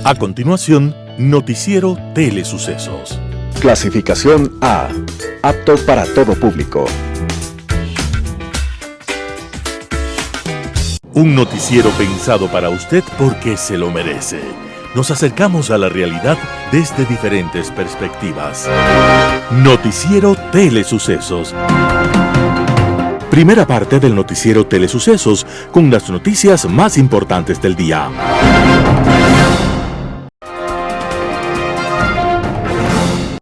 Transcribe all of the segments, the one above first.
A continuación, Noticiero Telesucesos. Clasificación A. Apto para todo público. Un noticiero pensado para usted porque se lo merece. Nos acercamos a la realidad desde diferentes perspectivas. Noticiero Telesucesos. Primera parte del Noticiero Telesucesos con las noticias más importantes del día.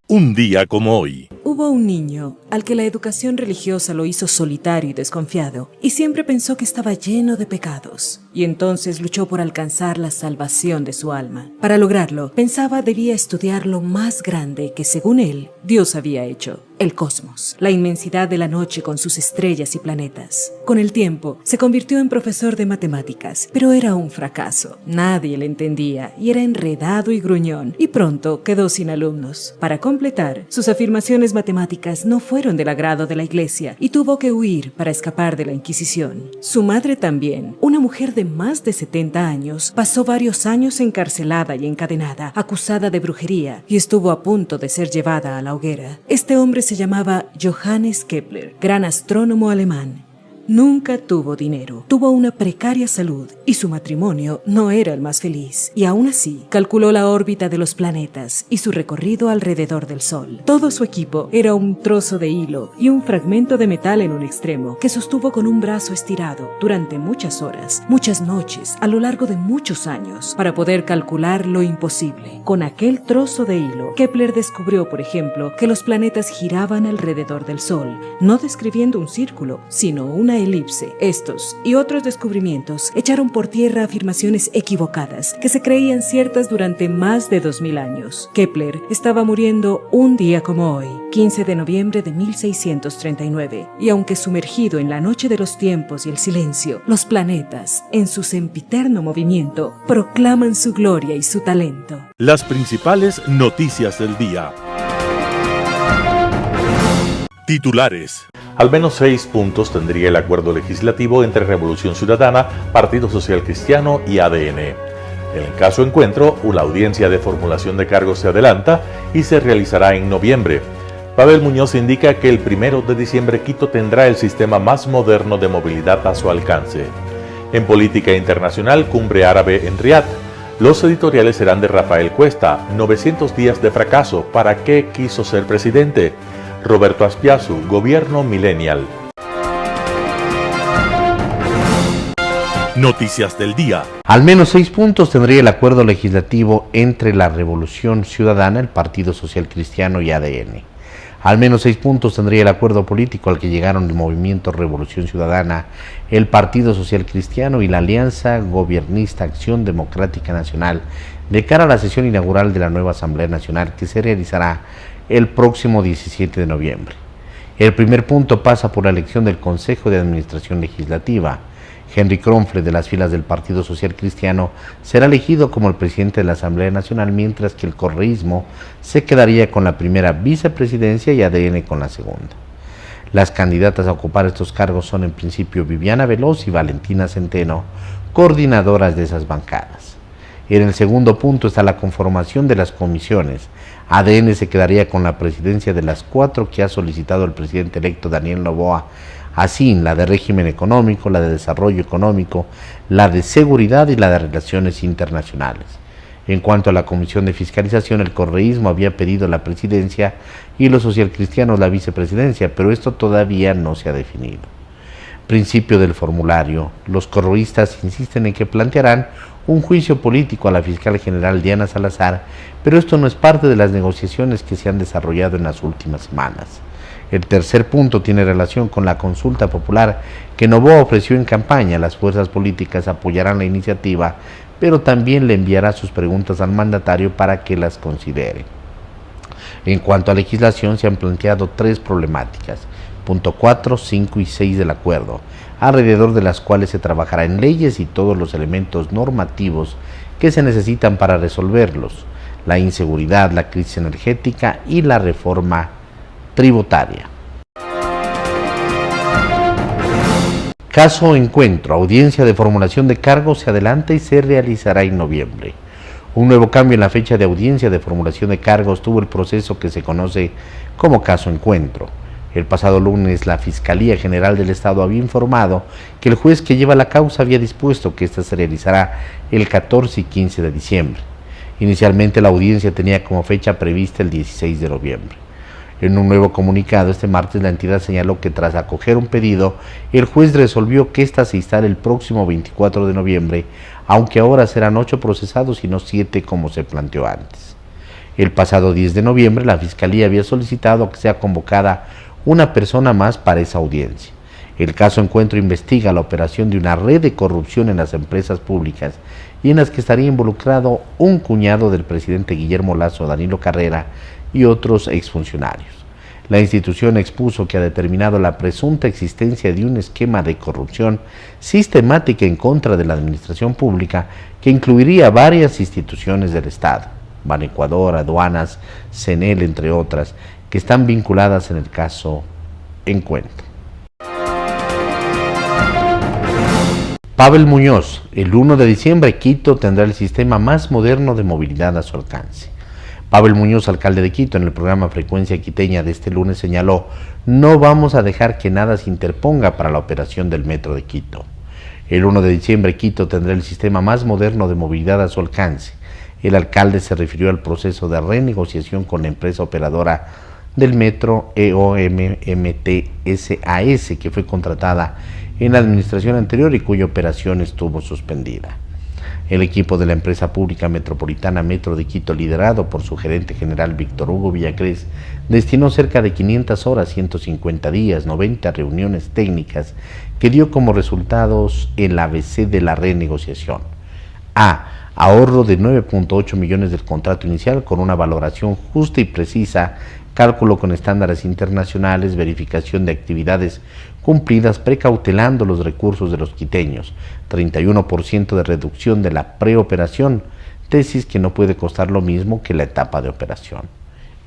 Un día como hoy. Hubo un niño al que la educación religiosa lo hizo solitario y desconfiado, y siempre pensó que estaba lleno de pecados, y entonces luchó por alcanzar la salvación de su alma. Para lograrlo, pensaba debía estudiar lo más grande que, según él, Dios había hecho: el cosmos, la inmensidad de la noche con sus estrellas y planetas. Con el tiempo, se convirtió en profesor de matemáticas, pero era un fracaso. Nadie le entendía y era enredado y gruñón, y pronto quedó sin alumnos. Para completar, sus afirmaciones matemáticas no fueron del agrado de la iglesia y tuvo que huir para escapar de la Inquisición. Su madre también, una mujer de más de 70 años, pasó varios años encarcelada y encadenada, acusada de brujería, y estuvo a punto de ser llevada a la hoguera. Este hombre se llamaba Johannes Kepler, gran astrónomo alemán. Nunca tuvo dinero, tuvo una precaria salud y su matrimonio no era el más feliz. Y aún así, calculó la órbita de los planetas y su recorrido alrededor del Sol. Todo su equipo era un trozo de hilo y un fragmento de metal en un extremo que sostuvo con un brazo estirado durante muchas horas, muchas noches, a lo largo de muchos años, para poder calcular lo imposible. Con aquel trozo de hilo, Kepler descubrió, por ejemplo, que los planetas giraban alrededor del Sol, no describiendo un círculo, sino una elipse. Estos y otros descubrimientos echaron por tierra afirmaciones equivocadas que se creían ciertas durante más de 2000 años. Kepler estaba muriendo un día como hoy, 15 de noviembre de 1639, y aunque sumergido en la noche de los tiempos y el silencio, los planetas, en su sempiterno movimiento, proclaman su gloria y su talento. Las principales noticias del día. Titulares. Al menos 6 puntos tendría el acuerdo legislativo entre Revolución Ciudadana, Partido Social Cristiano y ADN. En el caso encuentro, la audiencia de formulación de cargos se adelanta y se realizará en noviembre. Pavel Muñoz indica que el 1 de diciembre Quito tendrá el sistema más moderno de movilidad a su alcance. En política internacional, cumbre árabe en Riad. Los editoriales serán de Rafael Cuesta, 900 días de fracaso, ¿para qué quiso ser presidente? Roberto Aspiazu, Gobierno Millennial. Noticias del día. Al menos 6 puntos tendría el acuerdo legislativo entre la Revolución Ciudadana, el Partido Social Cristiano y ADN. Al menos 6 puntos tendría el acuerdo político al que llegaron el Movimiento Revolución Ciudadana, el Partido Social Cristiano y la Alianza Gobiernista Acción Democrática Nacional de cara a la sesión inaugural de la nueva Asamblea Nacional que se realizará el próximo 17 de noviembre. El primer punto pasa por la elección del Consejo de Administración Legislativa. Henry Kronfle, de las filas del Partido Social Cristiano, será elegido como el presidente de la Asamblea Nacional, mientras que el correísmo se quedaría con la primera vicepresidencia y ADN con la segunda. Las candidatas a ocupar estos cargos son en principio Viviana Veloz y Valentina Centeno, coordinadoras de esas bancadas. En el segundo punto está la conformación de las comisiones. ADN se quedaría con la presidencia de las 4 que ha solicitado el presidente electo Daniel Noboa, así la de régimen económico, la de desarrollo económico, la de seguridad y la de relaciones internacionales. En cuanto a la comisión de fiscalización, el correísmo había pedido la presidencia y los socialcristianos la vicepresidencia, pero esto todavía no se ha definido. Principio del formulario. Los correístas insisten en que plantearán un juicio político a la fiscal general Diana Salazar, pero esto no es parte de las negociaciones que se han desarrollado en las últimas semanas. El tercer punto tiene relación con la consulta popular que Noboa ofreció en campaña. Las fuerzas políticas apoyarán la iniciativa, pero también le enviará sus preguntas al mandatario para que las considere. En cuanto a legislación, se han planteado 3 problemáticas, punto 4, 5 y 6 del acuerdo, alrededor de las cuales se trabajará en leyes y todos los elementos normativos que se necesitan para resolverlos: la inseguridad, la crisis energética y la reforma tributaria. Caso Encuentro. Audiencia de formulación de cargos se adelanta y se realizará en noviembre. Un nuevo cambio en la fecha de audiencia de formulación de cargos tuvo el proceso que se conoce como caso Encuentro. El pasado lunes, la Fiscalía General del Estado había informado que el juez que lleva la causa había dispuesto que ésta se realizará el 14 y 15 de diciembre. Inicialmente la audiencia tenía como fecha prevista el 16 de noviembre. En un nuevo comunicado este martes la entidad señaló que tras acoger un pedido, el juez resolvió que ésta se instale el próximo 24 de noviembre, aunque ahora serán 8 procesados y no 7 como se planteó antes. El pasado 10 de noviembre la Fiscalía había solicitado que sea convocada una persona más para esa audiencia. El caso Encuentro investiga la operación de una red de corrupción en las empresas públicas y en las que estaría involucrado un cuñado del presidente Guillermo Lasso, Danilo Carrera, y otros exfuncionarios. La institución expuso que ha determinado la presunta existencia de un esquema de corrupción sistemática en contra de la administración pública que incluiría varias instituciones del Estado, Banecuador, Aduanas, CNEL, entre otras, que están vinculadas en el caso Encuentro. Pavel Muñoz, el 1 de diciembre Quito tendrá el sistema más moderno de movilidad a su alcance. Pavel Muñoz, alcalde de Quito, en el programa Frecuencia Quiteña de este lunes señaló: no vamos a dejar que nada se interponga para la operación del metro de Quito. El 1 de diciembre Quito tendrá el sistema más moderno de movilidad a su alcance. El alcalde se refirió al proceso de renegociación con la empresa operadora del metro EOMMT-SAS, que fue contratada en la administración anterior y cuya operación estuvo suspendida. El equipo de la empresa pública metropolitana Metro de Quito, liderado por su gerente general Víctor Hugo Villacrés, destinó cerca de 500 horas, 150 días, 90 reuniones técnicas, que dio como resultados el ABC de la renegociación. A. Ahorro de 9.8 millones del contrato inicial con una valoración justa y precisa, cálculo con estándares internacionales, verificación de actividades cumplidas, precautelando los recursos de los quiteños, 31% de reducción de la preoperación, tesis que no puede costar lo mismo que la etapa de operación.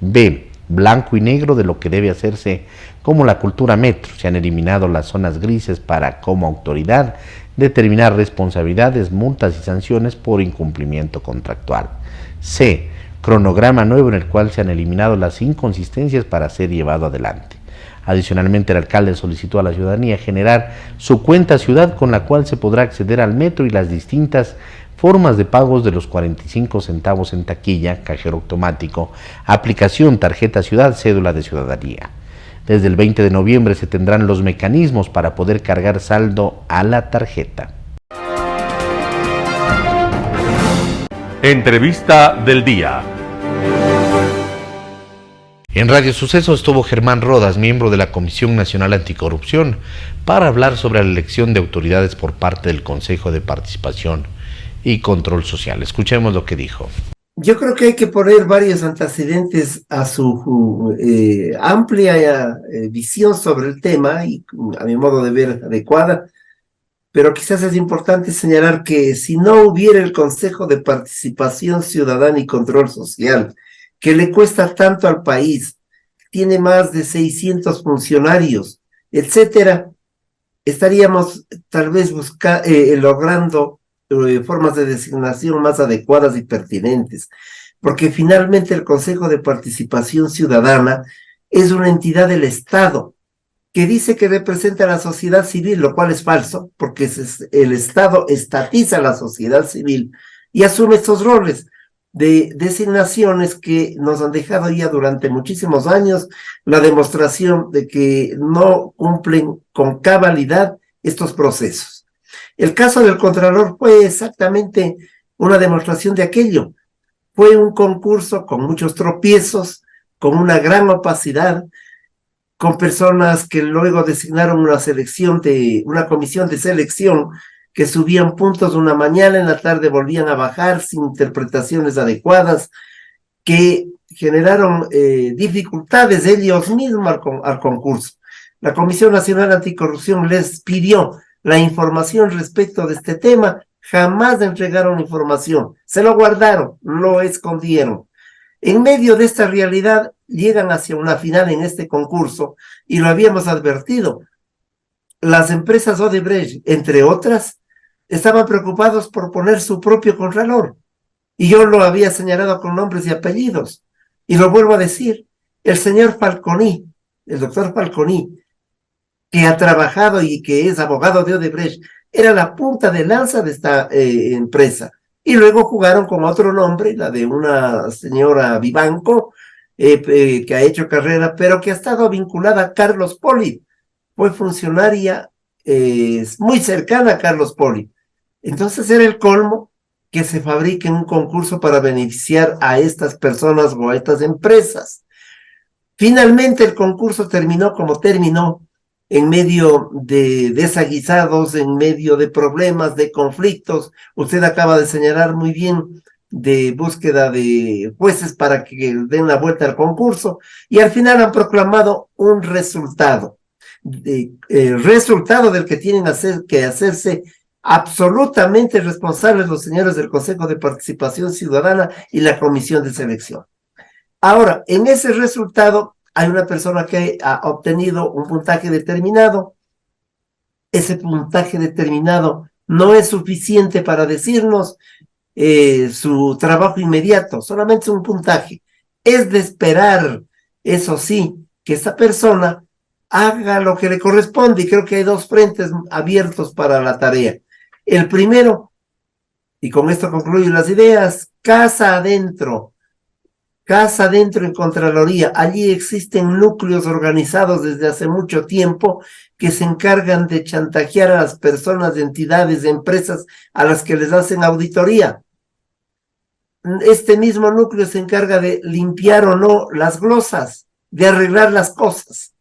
B. Blanco y negro de lo que debe hacerse como la cultura metro. Se han eliminado las zonas grises para, como autoridad, determinar responsabilidades, multas y sanciones por incumplimiento contractual. C. Cronograma nuevo en el cual se han eliminado las inconsistencias para ser llevado adelante. Adicionalmente, el alcalde solicitó a la ciudadanía generar su cuenta ciudad con la cual se podrá acceder al metro y las distintas formas de pagos de los 45 centavos en taquilla, cajero automático, aplicación, tarjeta ciudad, cédula de ciudadanía. Desde el 20 de noviembre se tendrán los mecanismos para poder cargar saldo a la tarjeta. Entrevista del día. En Radio Sucesos estuvo Germán Rodas, miembro de la Comisión Nacional Anticorrupción, para hablar sobre la elección de autoridades por parte del Consejo de Participación y Control Social. Escuchemos lo que dijo. Yo creo que hay que poner varios antecedentes a su amplia visión sobre el tema y, a mi modo de ver, adecuada, pero quizás es importante señalar que si no hubiera el Consejo de Participación Ciudadana y Control Social, que le cuesta tanto al país, tiene más de 600 funcionarios, etcétera, estaríamos tal vez logrando formas de designación más adecuadas y pertinentes, porque finalmente el Consejo de Participación Ciudadana es una entidad del Estado que dice que representa a la sociedad civil, lo cual es falso, porque el Estado estatiza a la sociedad civil y asume estos roles de designaciones que nos han dejado ya durante muchísimos años la demostración de que no cumplen con cabalidad estos procesos. El caso del Contralor fue exactamente una demostración de aquello. Fue un concurso con muchos tropiezos, con una gran opacidad, con personas que luego designaron una comisión de selección que subían puntos una mañana, en la tarde volvían a bajar sin interpretaciones adecuadas, que generaron dificultades ellos mismos al concurso. La Comisión Nacional Anticorrupción les pidió la información respecto de este tema, jamás entregaron información, se lo guardaron, lo escondieron. En medio de esta realidad, llegan hacia una final en este concurso, y lo habíamos advertido. Las empresas Odebrecht, entre otras, estaban preocupados por poner su propio contralor. Y yo lo había señalado con nombres y apellidos. Y lo vuelvo a decir, el señor Falconi, el doctor Falconi, que ha trabajado y que es abogado de Odebrecht, era la punta de lanza de esta empresa. Y luego jugaron con otro nombre, la de una señora Vivanco, que ha hecho carrera, pero que ha estado vinculada a Carlos Poli. Fue funcionaria muy cercana a Carlos Poli. Entonces era el colmo que se fabrique un concurso para beneficiar a estas personas o a estas empresas. Finalmente el concurso terminó como terminó, en medio de desaguisados, en medio de problemas, de conflictos. Usted acaba de señalar muy bien, de búsqueda de jueces para que den la vuelta al concurso, y al final han proclamado un resultado, resultado del que tienen que hacerse absolutamente responsables los señores del Consejo de Participación Ciudadana y la Comisión de Selección. Ahora, en ese resultado hay una persona que ha obtenido un puntaje determinado. Ese puntaje determinado no es suficiente para decirnos su trabajo inmediato, solamente un puntaje. Es de esperar, eso sí, que esa persona haga lo que le corresponde, y creo que hay dos frentes abiertos para la tarea. El primero, y con esto concluyo las ideas, casa adentro en Contraloría. Allí existen núcleos organizados desde hace mucho tiempo que se encargan de chantajear a las personas, entidades, empresas a las que les hacen auditoría. Este mismo núcleo se encarga de limpiar o no las glosas, de arreglar las cosas.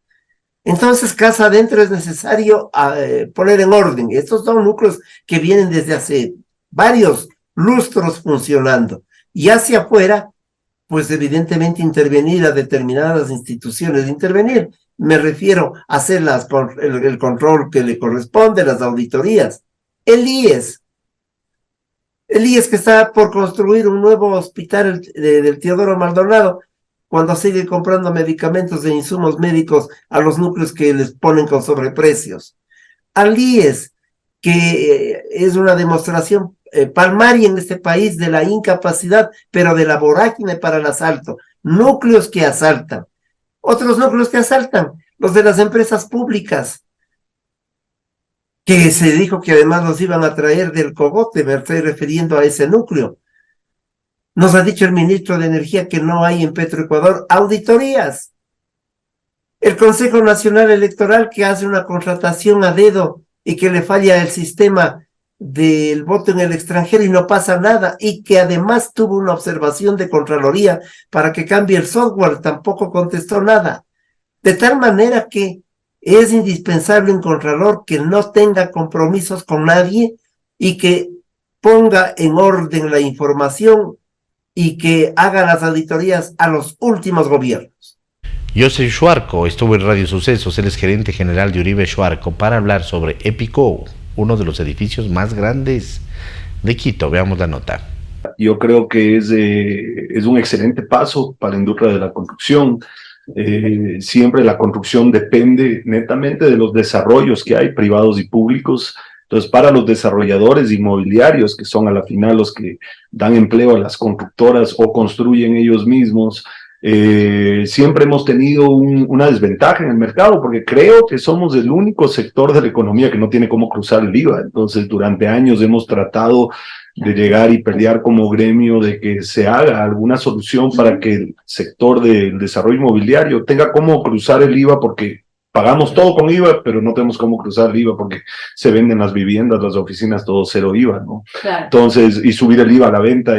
Entonces, casa adentro es necesario poner en orden. Estos son núcleos que vienen desde hace varios lustros funcionando. Y hacia afuera, pues evidentemente intervenir a determinadas instituciones. Intervenir, me refiero a hacer el control que le corresponde, las auditorías. El IES que está por construir un nuevo hospital del Teodoro Maldonado, cuando sigue comprando medicamentos e insumos médicos a los núcleos que les ponen con sobreprecios. Al IES, que es una demostración palmaria en este país de la incapacidad, pero de la vorágine para el asalto. Núcleos que asaltan. Otros núcleos que asaltan, los de las empresas públicas, que se dijo que además los iban a traer del cogote, me estoy refiriendo a ese núcleo. Nos ha dicho el ministro de Energía que no hay en Petroecuador auditorías. El Consejo Nacional Electoral, que hace una contratación a dedo y que le falla el sistema del voto en el extranjero y no pasa nada, y que además tuvo una observación de Contraloría para que cambie el software, tampoco contestó nada. De tal manera que es indispensable un Contralor que no tenga compromisos con nadie y que ponga en orden la información y que haga las auditorías a los últimos gobiernos. Joseph Schwarco estuvo en Radio Sucesos, él es gerente general de Uribe Schwarco, para hablar sobre Epico, uno de los edificios más grandes de Quito. Veamos la nota. Yo creo que es un excelente paso para la industria de la construcción. Siempre la construcción depende netamente de los desarrollos que hay, privados y públicos. Entonces, para los desarrolladores inmobiliarios, que son a la final los que dan empleo a las constructoras o construyen ellos mismos, siempre hemos tenido una desventaja en el mercado, porque creo que somos el único sector de la economía que no tiene cómo cruzar el IVA. Entonces, durante años hemos tratado de llegar y pelear como gremio de que se haga alguna solución para que el sector del desarrollo inmobiliario tenga cómo cruzar el IVA, porque pagamos todo con IVA, pero no tenemos cómo cruzar el IVA porque se venden las viviendas, las oficinas, todo cero IVA, ¿no? Claro. Entonces, y subir el IVA a la venta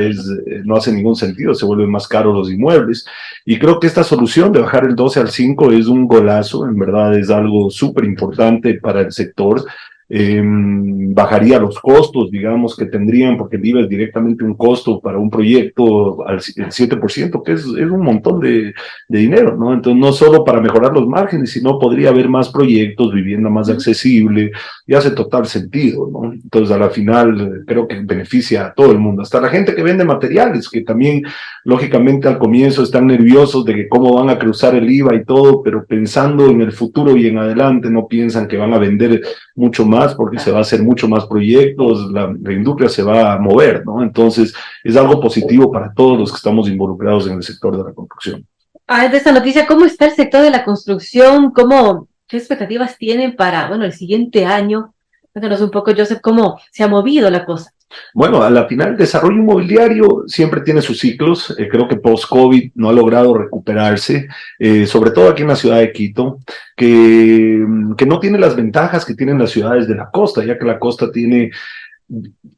no hace ningún sentido, se vuelven más caros los inmuebles. Y creo que esta solución de bajar el 12 al 5 es un golazo, en verdad es algo súper importante para el sector. Bajaría los costos, digamos, que tendrían, porque el IVA es directamente un costo para un proyecto al 7%, que es un montón de dinero, ¿no? Entonces, no solo para mejorar los márgenes, sino podría haber más proyectos, vivienda más accesible, y hace total sentido, ¿no? Entonces, a la final, creo que beneficia a todo el mundo, hasta la gente que vende materiales, que también, lógicamente, al comienzo están nerviosos de que cómo van a cruzar el IVA y todo, pero pensando en el futuro y en adelante, no piensan que van a vender mucho más más porque se va a hacer mucho más proyectos, la industria se va a mover, ¿no? Entonces, es algo positivo para todos los que estamos involucrados en el sector de la construcción. De esta noticia, ¿cómo está el sector de la construcción? ¿Qué expectativas tienen para, bueno, el siguiente año? Cuéntanos un poco, Joseph, cómo se ha movido la cosa. Bueno, a la final, el desarrollo inmobiliario siempre tiene sus ciclos. Creo que post-COVID no ha logrado recuperarse, sobre todo aquí en la ciudad de Quito, que no tiene las ventajas que tienen las ciudades de la costa, ya que la costa tiene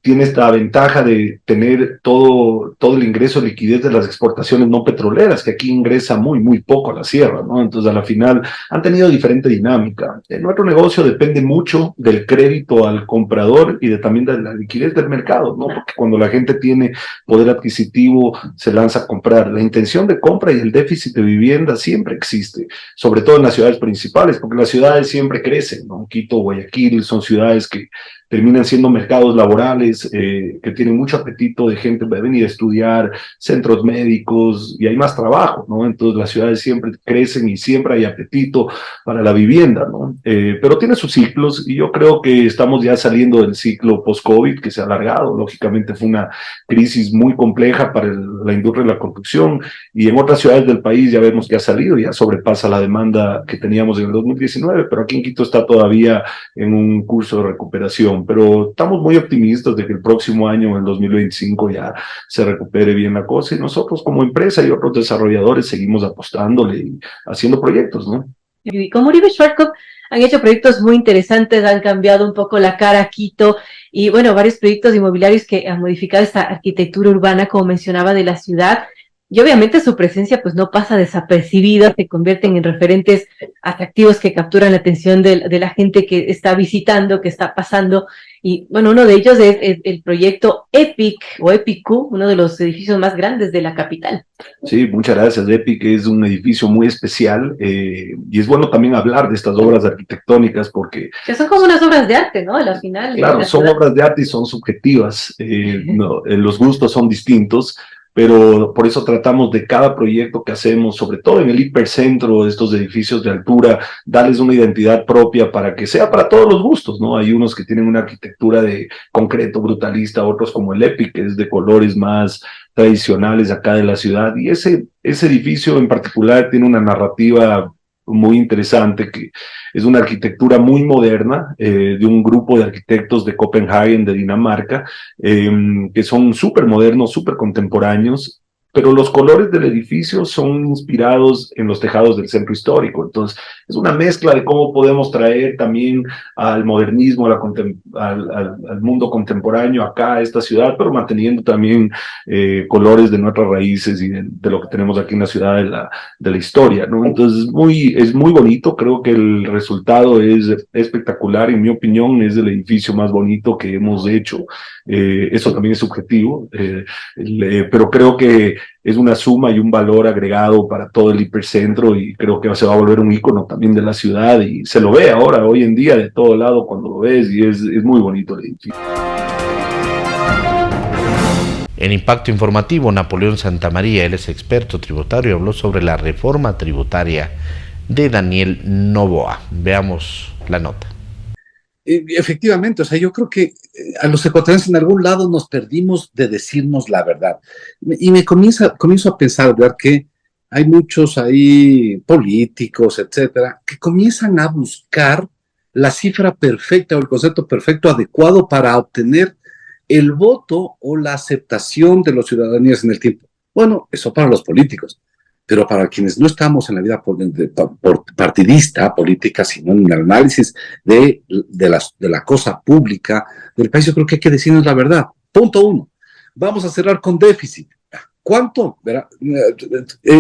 esta ventaja de tener todo el ingreso de liquidez de las exportaciones no petroleras, que aquí ingresa muy poco a la sierra, ¿no? Entonces, a la final, han tenido diferente dinámica. Nuestro negocio depende mucho del crédito al comprador y también de la liquidez del mercado, ¿no? Porque cuando la gente tiene poder adquisitivo, se lanza a comprar. La intención de compra y el déficit de vivienda siempre existe, sobre todo en las ciudades principales, porque las ciudades siempre crecen, ¿no? Quito, Guayaquil, son ciudades que terminan siendo mercados laborales que tienen mucho apetito de gente para venir a estudiar, centros médicos, y hay más trabajo, ¿no? Entonces las ciudades siempre crecen y siempre hay apetito para la vivienda, ¿no? Pero tiene sus ciclos, y yo creo que estamos ya saliendo del ciclo post-COVID, que se ha alargado. Lógicamente fue una crisis muy compleja para la industria de la construcción, y en otras ciudades del país ya vemos que ha salido, ya sobrepasa la demanda que teníamos en el 2019, pero aquí en Quito está todavía en un curso de recuperación. Pero estamos muy optimistas de que el próximo año, en el 2025, ya se recupere bien la cosa, y nosotros como empresa y otros desarrolladores seguimos apostándole y haciendo proyectos, ¿no? Y como Uribe Schwarzkopf han hecho proyectos muy interesantes, han cambiado un poco la cara a Quito, y bueno, varios proyectos inmobiliarios que han modificado esta arquitectura urbana, como mencionaba, de la ciudad. Y obviamente su presencia pues no pasa desapercibida, se convierten en referentes atractivos que capturan la atención de la gente que está visitando, que está pasando. Y bueno, uno de ellos es el proyecto EPIC o EPIQ, uno de los edificios más grandes de la capital. Sí, muchas gracias. EPIC es un edificio muy especial, y es bueno también hablar de estas obras arquitectónicas porque... Que son como unas obras de arte, ¿no? Al final. Claro, son obras de arte y son subjetivas. No, los gustos son distintos, pero por eso tratamos de cada proyecto que hacemos, sobre todo en el hipercentro, estos edificios de altura, darles una identidad propia para que sea para todos los gustos, ¿no? Hay unos que tienen una arquitectura de concreto brutalista, otros como el EPIC, que es de colores más tradicionales acá de la ciudad, y ese edificio en particular tiene una narrativa muy interesante, que es una arquitectura muy moderna, de un grupo de arquitectos de Copenhague, de Dinamarca, que son súper modernos, súper contemporáneos, pero los colores del edificio son inspirados en los tejados del centro histórico. Entonces, es una mezcla de cómo podemos traer también al modernismo, al mundo contemporáneo acá, a esta ciudad, pero manteniendo también colores de nuestras raíces y de lo que tenemos aquí en la ciudad de la historia, ¿no? Entonces, es muy bonito. Creo que el resultado es espectacular. En mi opinión, es el edificio más bonito que hemos hecho. Eso también es subjetivo, pero creo que es una suma y un valor agregado para todo el hipercentro, y creo que se va a volver un ícono también de la ciudad, y se lo ve ahora, hoy en día, de todo lado cuando lo ves, y es muy bonito el edificio. En Impacto Informativo, Napoleón Santamaría, él es experto tributario, habló sobre la reforma tributaria de Daniel Noboa. Veamos la nota. Efectivamente, o sea, yo creo que a los ecuatorianos en algún lado nos perdimos de decirnos la verdad. Y me comienzo a pensar, ¿verdad?, que hay muchos ahí políticos, etcétera, que comienzan a buscar la cifra perfecta o el concepto perfecto adecuado para obtener el voto o la aceptación de los ciudadanos en el tiempo. Bueno, eso para los políticos. Pero para quienes no estamos en la vida partidista, política, sino en el análisis de la cosa pública del país, yo creo que hay que decirnos la verdad. Punto uno. Vamos a cerrar con déficit. ¿Cuánto?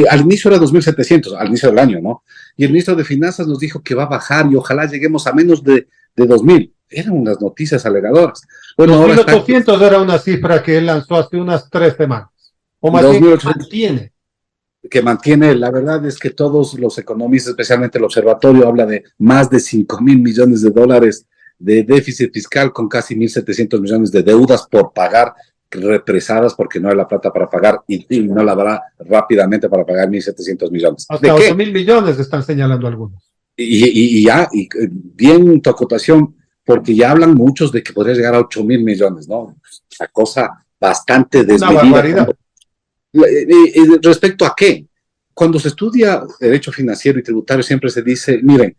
Al inicio era 2.700, al inicio del año, ¿no? Y el ministro de Finanzas nos dijo que va a bajar y ojalá lleguemos a menos de 2.000. Eran unas noticias alegadoras. Bueno, 2.800 era una cifra que él lanzó hace unas 3 semanas. O más bien que mantiene, la verdad es que todos los economistas, especialmente el observatorio, habla de más de 5.000 millones de dólares de déficit fiscal, con casi 1.700 millones de deudas por pagar, represadas porque no hay la plata para pagar, y no la dará rápidamente para pagar 1.700 millones. Hasta 8.000 millones están señalando algunos. Y bien tu acotación, porque ya hablan muchos de que podría llegar a 8.000 millones, ¿no? Una cosa bastante Una desmedida. barbaridad. ¿Respecto a qué? Cuando se estudia derecho financiero y tributario siempre se dice, miren,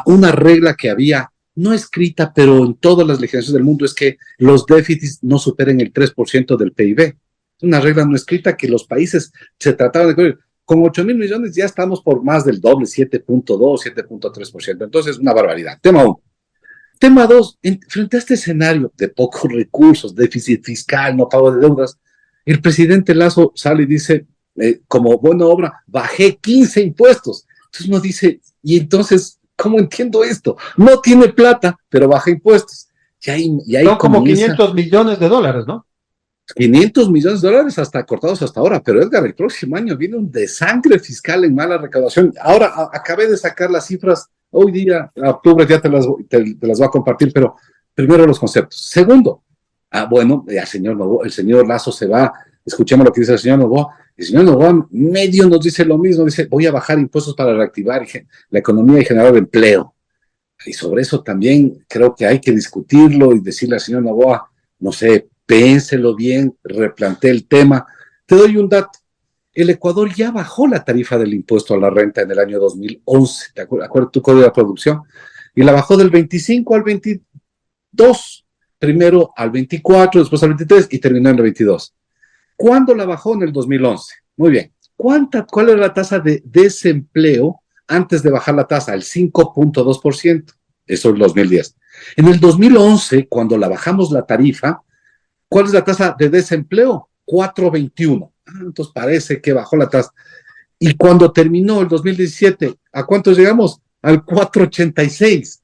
una regla que había, no escrita, pero en todas las legislaciones del mundo, es que los déficits no superen el 3% del PIB. Una regla no escrita que los países se trataban de cubrir. Con 8.000 millones ya estamos por más del doble, 7.2, 7.3%. Entonces, una barbaridad. Tema 1. Tema 2, frente a este escenario de pocos recursos, déficit fiscal, no pago de deudas, el presidente Lasso sale y dice, como buena obra, bajé 15 impuestos. Entonces uno dice, y entonces, ¿cómo entiendo esto? No tiene plata, pero baja impuestos. Y ahí Son como comienza, 500 millones de dólares, ¿no? 500 millones de dólares hasta cortados hasta ahora, pero Edgar, el próximo año viene un desangre fiscal en mala recaudación. Ahora acabé de sacar las cifras, hoy día, octubre, ya te las voy a compartir, pero primero los conceptos. Segundo, bueno, el señor Lasso se va, escuchemos lo que dice el señor Noboa. El señor Noboa medio nos dice lo mismo, dice, voy a bajar impuestos para reactivar la economía y generar empleo. Y sobre eso también creo que hay que discutirlo y decirle al señor Noboa, no sé, pénselo bien, replantee el tema. Te doy un dato. El Ecuador ya bajó la tarifa del impuesto a la renta en el año 2011, ¿te acuerdas tu código de producción? Y la bajó del 25 al 22, primero al 24, después al 23 y terminó en el 22. ¿Cuándo la bajó? En el 2011. Muy bien. ¿Cuál era la tasa de desempleo antes de bajar la tasa? El 5.2%. Eso en el 2010. En el 2011, cuando la bajamos la tarifa, ¿cuál es la tasa de desempleo? 4.21. Entonces parece que bajó la tasa. Y cuando terminó el 2017, ¿a cuánto llegamos? Al 4.86.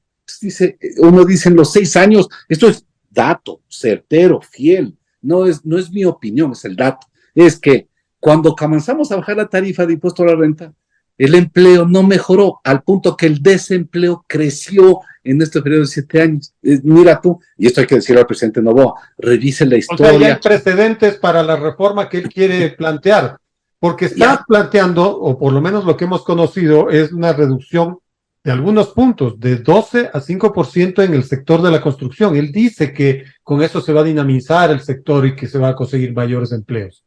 Uno dice en los 6 años, esto es dato, certero, fiel. No es mi opinión, es el dato. Es que cuando comenzamos a bajar la tarifa de impuesto a la renta, el empleo no mejoró, al punto que el desempleo creció en este periodo de 7 años. Mira tú, y esto hay que decirle al presidente Noboa, revise la historia. O sea, ya hay precedentes para la reforma que él quiere plantear, porque está planteando, o por lo menos lo que hemos conocido, es una reducción de algunos puntos, de 12 a 5% en el sector de la construcción. Él dice que con eso se va a dinamizar el sector y que se va a conseguir mayores empleos.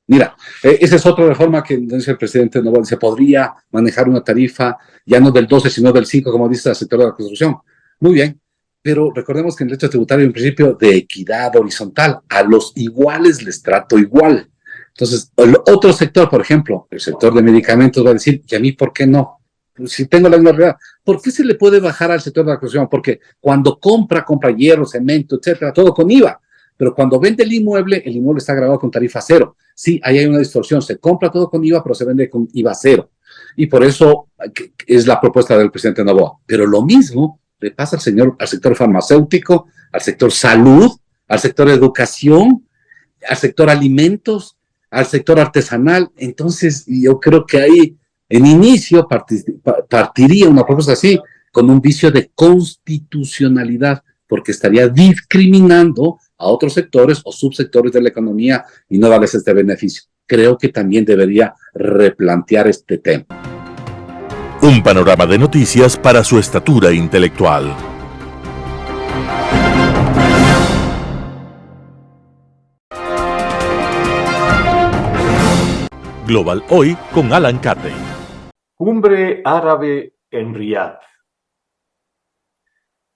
Mira, esa es otra reforma que dice el presidente Noboa, se podría manejar una tarifa ya no del 12, sino del 5, como dice el sector de la construcción. Muy bien, pero recordemos que en el derecho tributario hay un principio de equidad horizontal. A los iguales les trato igual. Entonces, el otro sector, por ejemplo, el sector de medicamentos va a decir, ¿y a mí por qué no? Pues si tengo la misma realidad, ¿por qué se le puede bajar al sector de la construcción? Porque cuando compra hierro, cemento, etcétera, todo con IVA. Pero cuando vende el inmueble está grabado con tarifa cero. Sí, ahí hay una distorsión. Se compra todo con IVA, pero se vende con IVA cero. Y por eso es la propuesta del presidente Noboa. Pero lo mismo le pasa al sector farmacéutico, al sector salud, al sector educación, al sector alimentos, al sector artesanal. Entonces, yo creo que ahí, en inicio, partiría una propuesta así, con un vicio de constitucionalidad, porque estaría discriminando a otros sectores o subsectores de la economía y no darles este beneficio. Creo que también debería replantear este tema. Un panorama de noticias para su estatura intelectual. Global Hoy con Alan Catey. Cumbre árabe en Riad.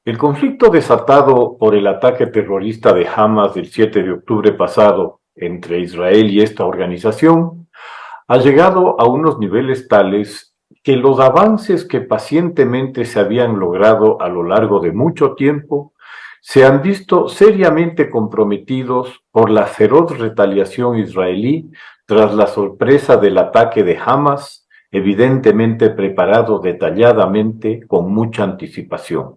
El conflicto desatado por el ataque terrorista de Hamas del 7 de octubre pasado entre Israel y esta organización ha llegado a unos niveles tales que los avances que pacientemente se habían logrado a lo largo de mucho tiempo se han visto seriamente comprometidos por la feroz retaliación israelí tras la sorpresa del ataque de Hamas, evidentemente preparado detalladamente con mucha anticipación.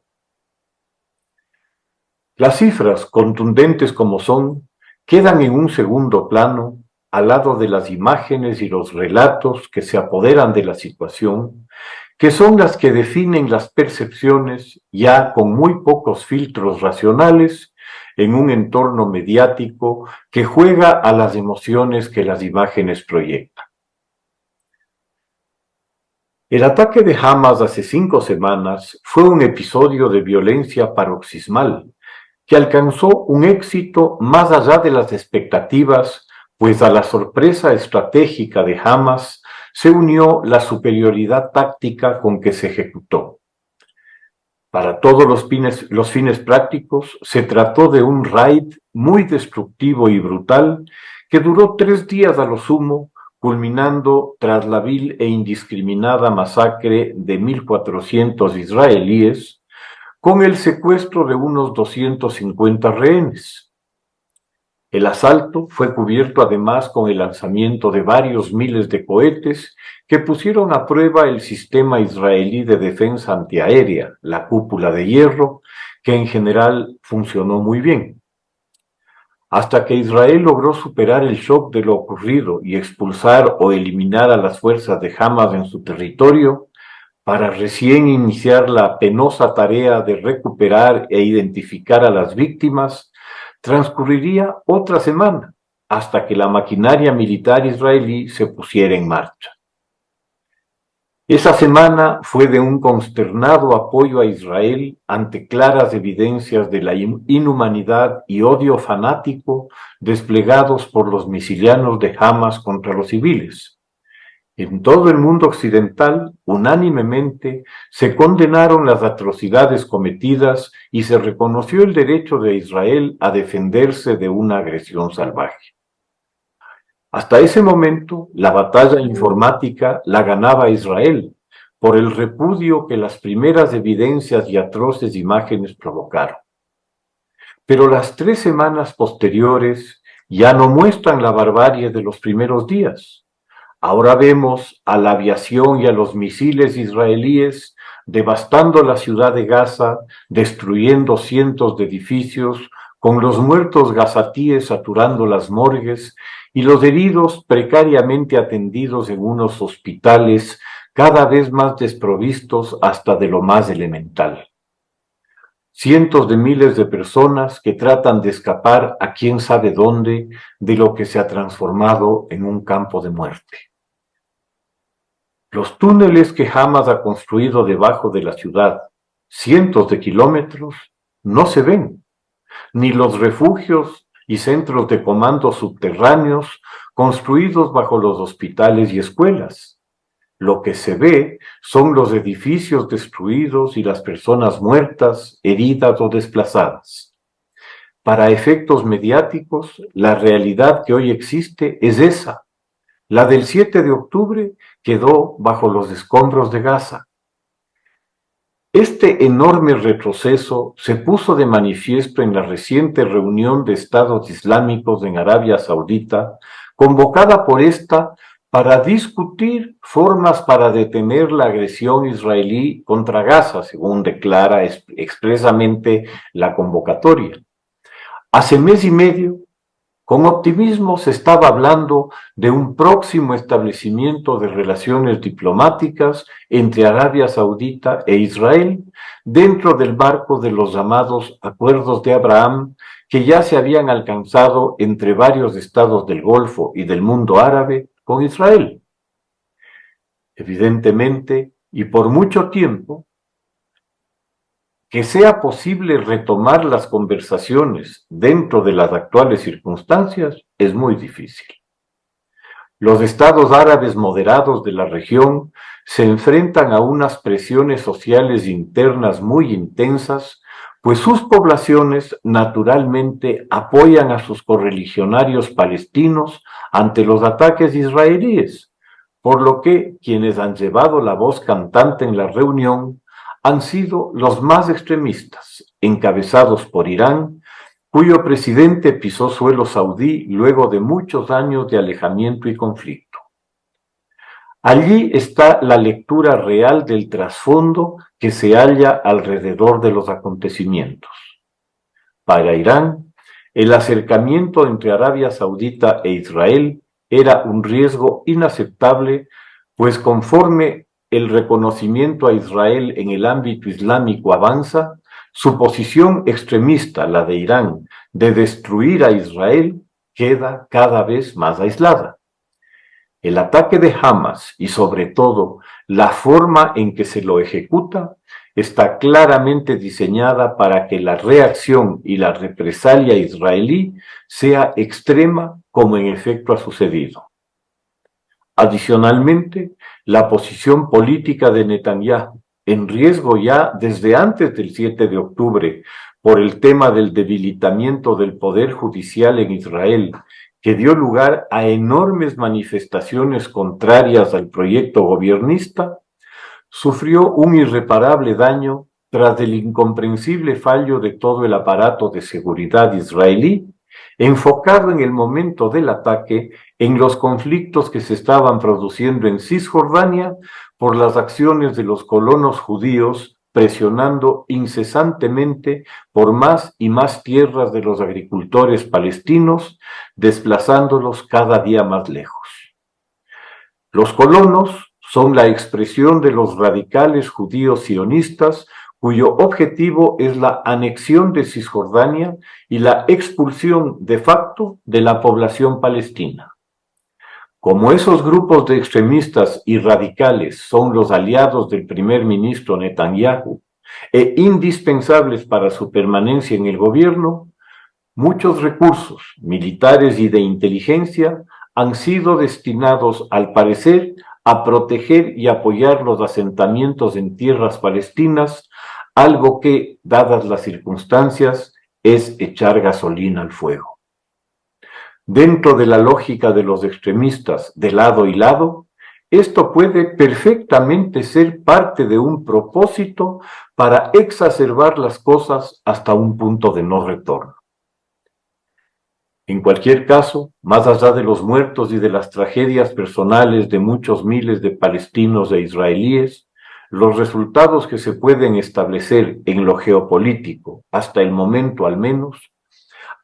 Las cifras, contundentes como son, quedan en un segundo plano al lado de las imágenes y los relatos que se apoderan de la situación, que son las que definen las percepciones ya con muy pocos filtros racionales en un entorno mediático que juega a las emociones que las imágenes proyectan. El ataque de Hamas hace 5 semanas fue un episodio de violencia paroxismal que alcanzó un éxito más allá de las expectativas, pues a la sorpresa estratégica de Hamas se unió la superioridad táctica con que se ejecutó. Para todos los fines prácticos, se trató de un raid muy destructivo y brutal que duró 3 días a lo sumo, culminando tras la vil e indiscriminada masacre de 1.400 israelíes, con el secuestro de unos 250 rehenes. El asalto fue cubierto además con el lanzamiento de varios miles de cohetes que pusieron a prueba el sistema israelí de defensa antiaérea, la cúpula de hierro, que en general funcionó muy bien. Hasta que Israel logró superar el shock de lo ocurrido y expulsar o eliminar a las fuerzas de Hamas en su territorio, para recién iniciar la penosa tarea de recuperar e identificar a las víctimas, transcurriría otra semana hasta que la maquinaria militar israelí se pusiera en marcha. Esa semana fue de un consternado apoyo a Israel ante claras evidencias de la inhumanidad y odio fanático desplegados por los misilianos de Hamas contra los civiles. En todo el mundo occidental, unánimemente, se condenaron las atrocidades cometidas y se reconoció el derecho de Israel a defenderse de una agresión salvaje. Hasta ese momento, la batalla informática la ganaba Israel por el repudio que las primeras evidencias y atroces imágenes provocaron. Pero las 3 semanas posteriores ya no muestran la barbarie de los primeros días. Ahora vemos a la aviación y a los misiles israelíes devastando la ciudad de Gaza, destruyendo cientos de edificios, con los muertos gazatíes saturando las morgues y los heridos precariamente atendidos en unos hospitales cada vez más desprovistos hasta de lo más elemental. Cientos de miles de personas que tratan de escapar a quién sabe dónde de lo que se ha transformado en un campo de muerte. Los túneles que Hamas ha construido debajo de la ciudad, cientos de kilómetros, no se ven, ni los refugios y centros de comando subterráneos construidos bajo los hospitales y escuelas. Lo que se ve son los edificios destruidos y las personas muertas, heridas o desplazadas. Para efectos mediáticos, la realidad que hoy existe es esa. La del 7 de octubre quedó bajo los escombros de Gaza. Este enorme retroceso se puso de manifiesto en la reciente reunión de estados islámicos en Arabia Saudita, convocada por esta para discutir formas para detener la agresión israelí contra Gaza, según declara expresamente la convocatoria. Hace mes y medio, con optimismo se estaba hablando de un próximo establecimiento de relaciones diplomáticas entre Arabia Saudita e Israel dentro del marco de los llamados Acuerdos de Abraham que ya se habían alcanzado entre varios estados del Golfo y del mundo árabe con Israel. Evidentemente, y por mucho tiempo, que sea posible retomar las conversaciones dentro de las actuales circunstancias es muy difícil. Los estados árabes moderados de la región se enfrentan a unas presiones sociales internas muy intensas, pues sus poblaciones naturalmente apoyan a sus correligionarios palestinos ante los ataques israelíes, por lo que quienes han llevado la voz cantante en la reunión han sido los más extremistas, encabezados por Irán, cuyo presidente pisó suelo saudí luego de muchos años de alejamiento y conflicto. Allí está la lectura real del trasfondo que se halla alrededor de los acontecimientos. Para Irán, el acercamiento entre Arabia Saudita e Israel era un riesgo inaceptable, pues conforme el reconocimiento a Israel en el ámbito islámico avanza, su posición extremista, la de Irán, de destruir a Israel, queda cada vez más aislada. El ataque de Hamas y sobre todo la forma en que se lo ejecuta está claramente diseñada para que la reacción y la represalia israelí sea extrema, como en efecto ha sucedido. Adicionalmente, la posición política de Netanyahu, en riesgo ya desde antes del 7 de octubre por el tema del debilitamiento del poder judicial en Israel, que dio lugar a enormes manifestaciones contrarias al proyecto gobiernista, sufrió un irreparable daño tras el incomprensible fallo de todo el aparato de seguridad israelí, enfocado en el momento del ataque en los conflictos que se estaban produciendo en Cisjordania por las acciones de los colonos judíos presionando incesantemente por más y más tierras de los agricultores palestinos, desplazándolos cada día más lejos. Los colonos son la expresión de los radicales judíos sionistas cuyo objetivo es la anexión de Cisjordania y la expulsión de facto de la población palestina. Como esos grupos de extremistas y radicales son los aliados del primer ministro Netanyahu e indispensables para su permanencia en el gobierno, muchos recursos militares y de inteligencia han sido destinados, al parecer, a proteger y apoyar los asentamientos en tierras palestinas, algo que, dadas las circunstancias, es echar gasolina al fuego. Dentro de la lógica de los extremistas de lado y lado, esto puede perfectamente ser parte de un propósito para exacerbar las cosas hasta un punto de no retorno. En cualquier caso, más allá de los muertos y de las tragedias personales de muchos miles de palestinos e israelíes, los resultados que se pueden establecer en lo geopolítico, hasta el momento al menos,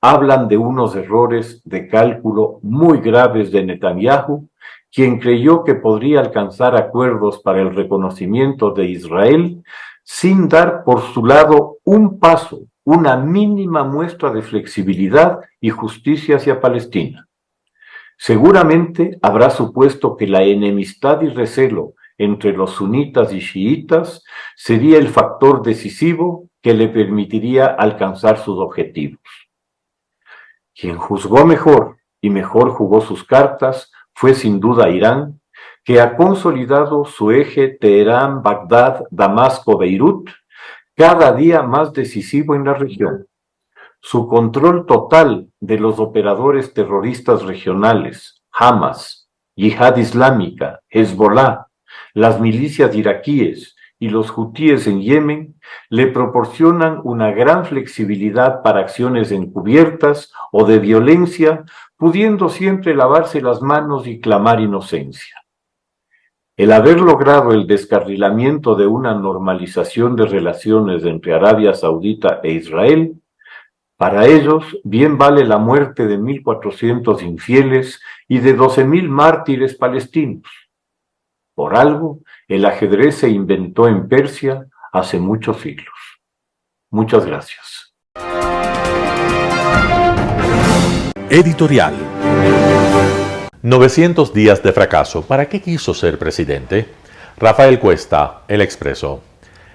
hablan de unos errores de cálculo muy graves de Netanyahu, quien creyó que podría alcanzar acuerdos para el reconocimiento de Israel sin dar por su lado un paso, una mínima muestra de flexibilidad y justicia hacia Palestina. Seguramente habrá supuesto que la enemistad y recelo entre los sunitas y chiitas sería el factor decisivo que le permitiría alcanzar sus objetivos. Quien juzgó mejor y mejor jugó sus cartas fue sin duda Irán, que ha consolidado su eje Teherán, Bagdad, Damasco, Beirut, cada día más decisivo en la región. Su control total de los operadores terroristas regionales, Hamas, Yihad Islámica, Hezbollah, las milicias iraquíes y los hutíes en Yemen le proporcionan una gran flexibilidad para acciones encubiertas o de violencia, pudiendo siempre lavarse las manos y clamar inocencia. El haber logrado el descarrilamiento de una normalización de relaciones entre Arabia Saudita e Israel, para ellos bien vale la muerte de 1.400 infieles y de 12.000 mártires palestinos. Por algo, el ajedrez se inventó en Persia hace muchos siglos. Muchas gracias. Editorial. 900 días de fracaso. ¿Para qué quiso ser presidente? Rafael Cuesta, El Expreso.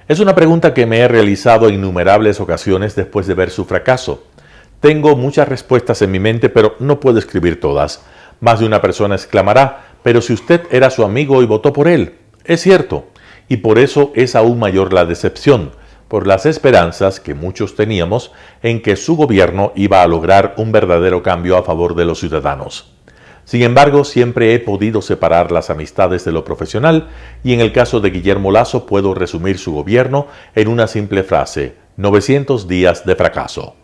Es una pregunta que me he realizado en innumerables ocasiones después de ver su fracaso. Tengo muchas respuestas en mi mente, pero no puedo escribir todas. Más de una persona exclamará: pero si usted era su amigo y votó por él. Es cierto, y por eso es aún mayor la decepción, por las esperanzas que muchos teníamos en que su gobierno iba a lograr un verdadero cambio a favor de los ciudadanos. Sin embargo, siempre he podido separar las amistades de lo profesional, y en el caso de Guillermo Lasso puedo resumir su gobierno en una simple frase: 900 días de fracaso.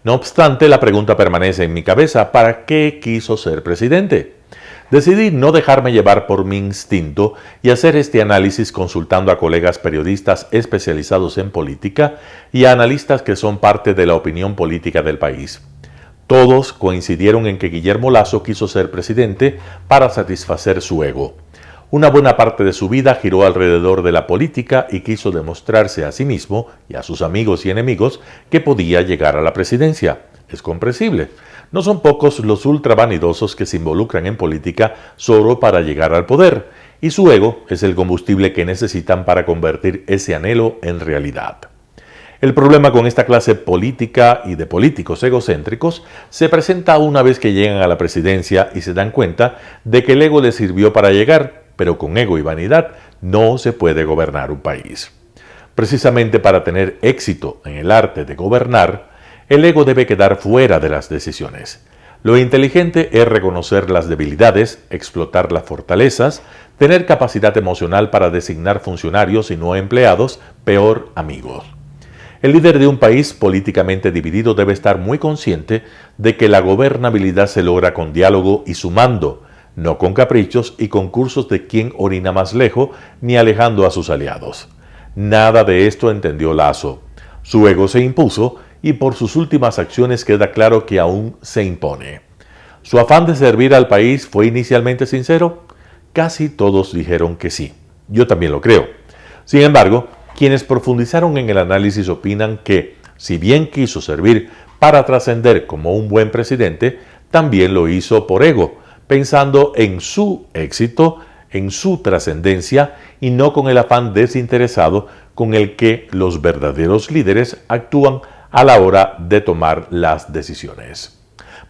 No obstante, la pregunta permanece en mi cabeza: ¿para qué quiso ser presidente? Decidí no dejarme llevar por mi instinto y hacer este análisis consultando a colegas periodistas especializados en política y a analistas que son parte de la opinión política del país. Todos coincidieron en que Guillermo Lasso quiso ser presidente para satisfacer su ego. Una buena parte de su vida giró alrededor de la política y quiso demostrarse a sí mismo y a sus amigos y enemigos que podía llegar a la presidencia. Es comprensible. No son pocos los ultravanidosos que se involucran en política solo para llegar al poder, y su ego es el combustible que necesitan para convertir ese anhelo en realidad. El problema con esta clase política y de políticos egocéntricos se presenta una vez que llegan a la presidencia y se dan cuenta de que el ego les sirvió para llegar, pero con ego y vanidad no se puede gobernar un país. Precisamente para tener éxito en el arte de gobernar, el ego debe quedar fuera de las decisiones. Lo inteligente es reconocer las debilidades, explotar las fortalezas, tener capacidad emocional para designar funcionarios y no empleados, peor amigos. El líder de un país políticamente dividido debe estar muy consciente de que la gobernabilidad se logra con diálogo y sumando, no con caprichos y concursos de quién orina más lejos ni alejando a sus aliados. Nada de esto entendió Lasso. Su ego se impuso y por sus últimas acciones queda claro que aún se impone. ¿Su afán de servir al país fue inicialmente sincero? Casi todos dijeron que sí. Yo también lo creo. Sin embargo, quienes profundizaron en el análisis opinan que, si bien quiso servir para trascender como un buen presidente, también lo hizo por ego, pensando en su éxito, en su trascendencia y no con el afán desinteresado con el que los verdaderos líderes actúan a la hora de tomar las decisiones.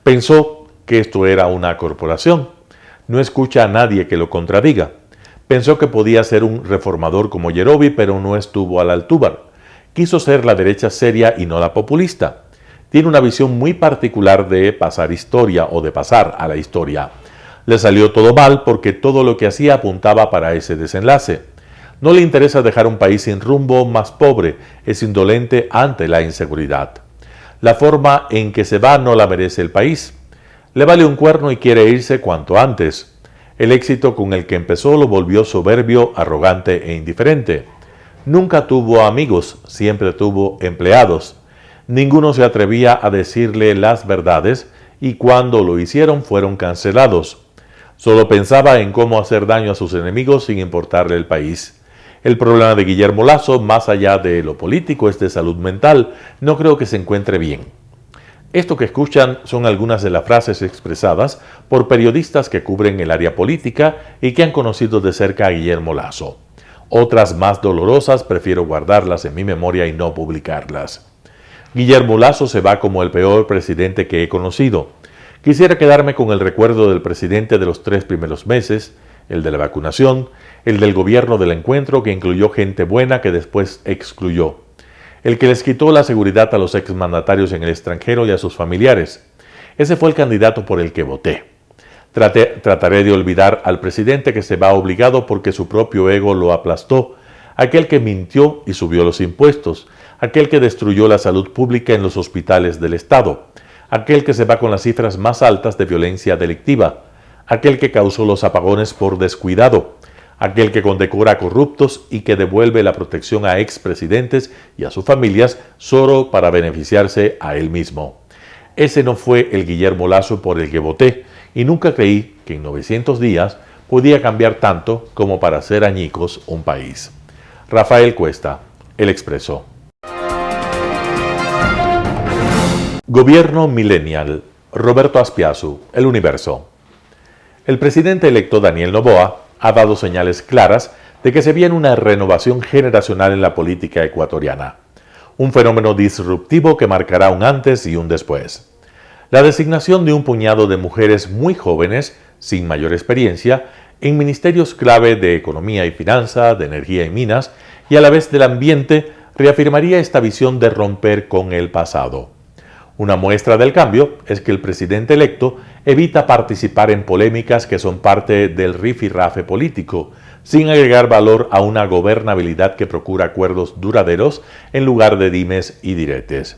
Pensó que esto era una corporación. No escucha a nadie que lo contradiga. Pensó que podía ser un reformador como Yerovi, pero no estuvo a la altura. Quiso ser la derecha seria y no la populista. Tiene una visión muy particular de pasar historia o de pasar a la historia. Le salió todo mal porque todo lo que hacía apuntaba para ese desenlace. No le interesa dejar un país sin rumbo, más pobre, es indolente ante la inseguridad. La forma en que se va no la merece el país. Le vale un cuerno y quiere irse cuanto antes. El éxito con el que empezó lo volvió soberbio, arrogante e indiferente. Nunca tuvo amigos, siempre tuvo empleados. Ninguno se atrevía a decirle las verdades y cuando lo hicieron fueron cancelados. Solo pensaba en cómo hacer daño a sus enemigos sin importarle el país. El problema de Guillermo Lasso, más allá de lo político, es de salud mental. No creo que se encuentre bien. Esto que escuchan son algunas de las frases expresadas por periodistas que cubren el área política y que han conocido de cerca a Guillermo Lasso. Otras más dolorosas prefiero guardarlas en mi memoria y no publicarlas. Guillermo Lasso se va como el peor presidente que he conocido. Quisiera quedarme con el recuerdo del presidente de los 3 primeros meses, el de la vacunación, el del gobierno del encuentro que incluyó gente buena que después excluyó, el que les quitó la seguridad a los exmandatarios en el extranjero y a sus familiares. Ese fue el candidato por el que voté. Trataré de olvidar al presidente que se va obligado porque su propio ego lo aplastó, aquel que mintió y subió los impuestos, aquel que destruyó la salud pública en los hospitales del Estado, aquel que se va con las cifras más altas de violencia delictiva, aquel que causó los apagones por descuidado, aquel que condecora a corruptos y que devuelve la protección a expresidentes y a sus familias solo para beneficiarse a él mismo. Ese no fue el Guillermo Lasso por el que voté y nunca creí que en 900 días podía cambiar tanto como para hacer añicos un país. Rafael Cuesta, El Expreso. Gobierno Millennial. Roberto Aspiazu, El Universo. El presidente electo Daniel Noboa ha dado señales claras de que se viene una renovación generacional en la política ecuatoriana. Un fenómeno disruptivo que marcará un antes y un después. La designación de un puñado de mujeres muy jóvenes, sin mayor experiencia, en ministerios clave de economía y finanza, de energía y minas, y a la vez del ambiente, reafirmaría esta visión de romper con el pasado. Una muestra del cambio es que el presidente electo evita participar en polémicas que son parte del rifirrafe político, sin agregar valor a una gobernabilidad que procura acuerdos duraderos en lugar de dimes y diretes.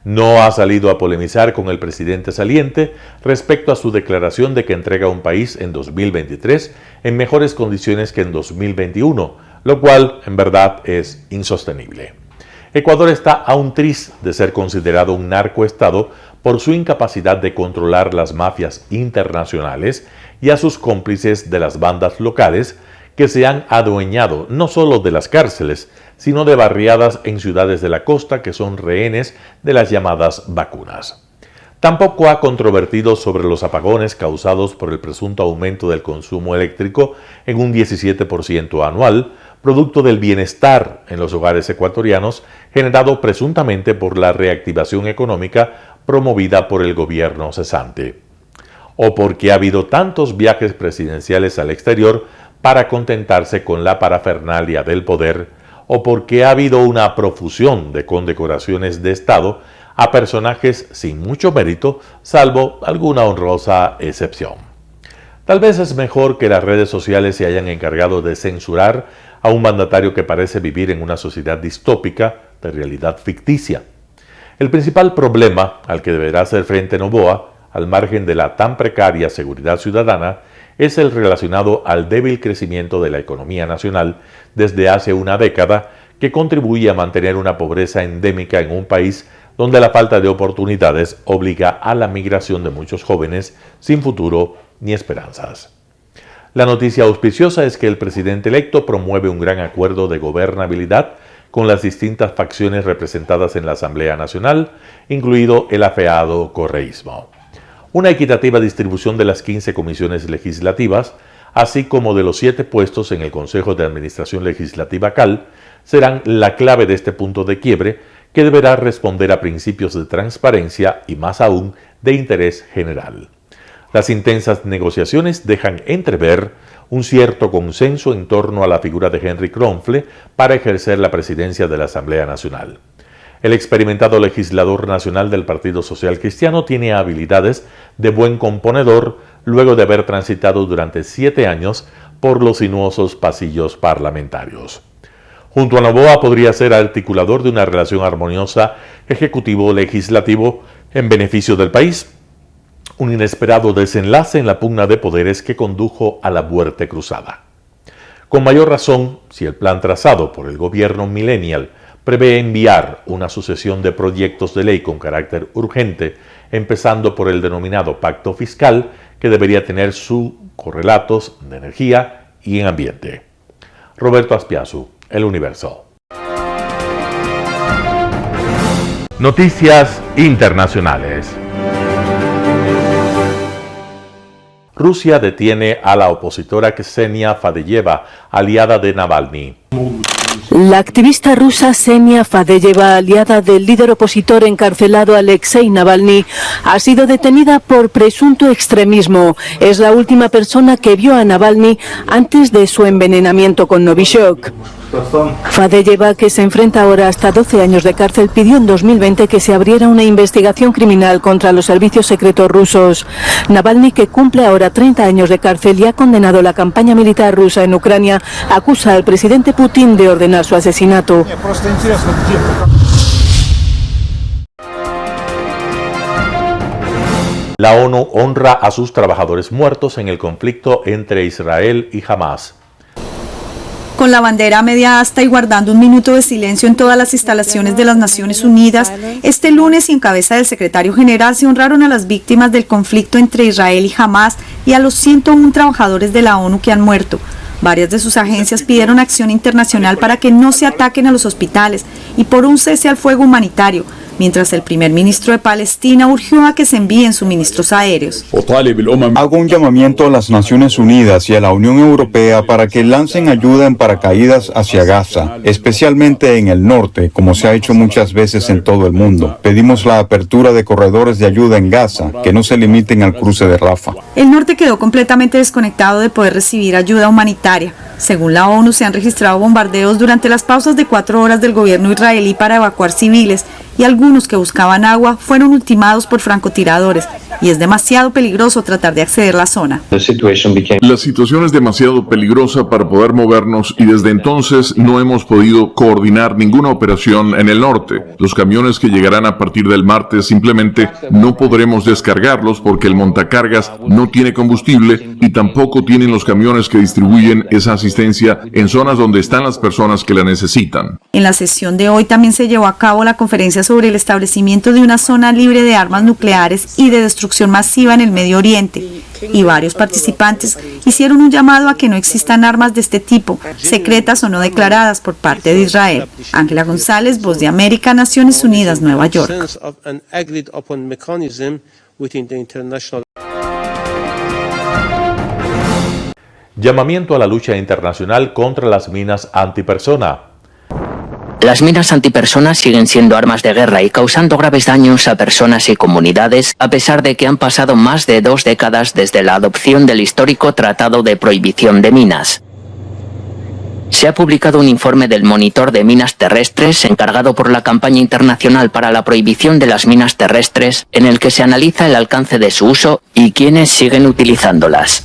No ha salido a polemizar con el presidente saliente respecto a su declaración de que entrega un país en 2023 en mejores condiciones que en 2021, lo cual en verdad es insostenible. Ecuador está a un tris de ser considerado un narcoestado por su incapacidad de controlar las mafias internacionales y a sus cómplices de las bandas locales que se han adueñado no solo de las cárceles, sino de barriadas en ciudades de la costa que son rehenes de las llamadas vacunas. Tampoco ha controvertido sobre los apagones causados por el presunto aumento del consumo eléctrico en un 17% anual, producto del bienestar en los hogares ecuatorianos generado presuntamente por la reactivación económica promovida por el gobierno cesante. O porque ha habido tantos viajes presidenciales al exterior para contentarse con la parafernalia del poder, o porque ha habido una profusión de condecoraciones de Estado a personajes sin mucho mérito, salvo alguna honrosa excepción. Tal vez es mejor que las redes sociales se hayan encargado de censurar a un mandatario que parece vivir en una sociedad distópica de realidad ficticia. El principal problema al que deberá hacer frente Noboa, al margen de la tan precaria seguridad ciudadana, es el relacionado al débil crecimiento de la economía nacional desde hace una década, que contribuye a mantener una pobreza endémica en un país donde la falta de oportunidades obliga a la migración de muchos jóvenes sin futuro ni esperanzas. La noticia auspiciosa es que el presidente electo promueve un gran acuerdo de gobernabilidad con las distintas facciones representadas en la Asamblea Nacional, incluido el afeado correísmo. Una equitativa distribución de las 15 comisiones legislativas, así como de los 7 puestos en el Consejo de Administración Legislativa CAL, serán la clave de este punto de quiebre, que deberá responder a principios de transparencia y más aún de interés general. Las intensas negociaciones dejan entrever un cierto consenso en torno a la figura de Henry Kronfle para ejercer la presidencia de la Asamblea Nacional. El experimentado legislador nacional del Partido Social Cristiano tiene habilidades de buen componedor luego de haber transitado durante 7 años por los sinuosos pasillos parlamentarios. Junto a Noboa podría ser articulador de una relación armoniosa ejecutivo-legislativo en beneficio del país, un inesperado desenlace en la pugna de poderes que condujo a la muerte cruzada. Con mayor razón, si el plan trazado por el gobierno millennial prevé enviar una sucesión de proyectos de ley con carácter urgente, empezando por el denominado Pacto Fiscal, que debería tener sus correlatos de energía y en ambiente. Roberto Aspiazu, El Universo. Noticias internacionales. Rusia detiene a la opositora Ksenia Fadeyeva, aliada de Navalny. La activista rusa Ksenia Fadeyeva, aliada del líder opositor encarcelado Alexei Navalny, ha sido detenida por presunto extremismo. Es la última persona que vio a Navalny antes de su envenenamiento con Novichok. Fadeyeva, que se enfrenta ahora hasta 12 años de cárcel, pidió en 2020 que se abriera una investigación criminal contra los servicios secretos rusos. Navalny, que cumple ahora 30 años de cárcel y ha condenado la campaña militar rusa en Ucrania, acusa al presidente Putin de ordenar su asesinato. La ONU honra a sus trabajadores muertos en el conflicto entre Israel y Hamas. Con la bandera a media asta y guardando un minuto de silencio en todas las instalaciones de las Naciones Unidas, este lunes y en cabeza del secretario general se honraron a las víctimas del conflicto entre Israel y Hamas y a los 101 trabajadores de la ONU que han muerto. Varias de sus agencias pidieron acción internacional para que no se ataquen a los hospitales y por un cese al fuego humanitario, mientras el primer ministro de Palestina urgió a que se envíen suministros aéreos. Hago un llamamiento a las Naciones Unidas y a la Unión Europea para que lancen ayuda en paracaídas hacia Gaza, especialmente en el norte, como se ha hecho muchas veces en todo el mundo. Pedimos la apertura de corredores de ayuda en Gaza, que no se limiten al cruce de Rafah. El norte quedó completamente desconectado de poder recibir ayuda humanitaria. Según la ONU, se han registrado bombardeos durante las pausas de 4 horas del gobierno israelí para evacuar civiles y algunos que buscaban agua fueron ultimados por francotiradores y es demasiado peligroso tratar de acceder a la zona. La situación es demasiado peligrosa para poder movernos y desde entonces no hemos podido coordinar ninguna operación en el norte. Los camiones que llegarán a partir del martes simplemente no podremos descargarlos porque el montacargas no tiene combustible y tampoco tienen los camiones que distribuyen esa asistencia en zonas donde están las personas que la necesitan. En la sesión de hoy también se llevó a cabo la conferencia sobre el establecimiento de una zona libre de armas nucleares y de destrucción masiva en el Medio Oriente. y varios participantes hicieron un llamado a que no existan armas de este tipo, secretas o no declaradas por parte de Israel. Ángela González, Voz de América, Naciones Unidas, Nueva York. Llamamiento a la lucha internacional contra las minas antipersona. Las minas antipersonas siguen siendo armas de guerra y causando graves daños a personas y comunidades, a pesar de que han pasado más de 2 décadas desde la adopción del histórico Tratado de Prohibición de Minas. Se ha publicado un informe del Monitor de Minas Terrestres encargado por la Campaña Internacional para la Prohibición de las Minas Terrestres, en el que se analiza el alcance de su uso y quiénes siguen utilizándolas.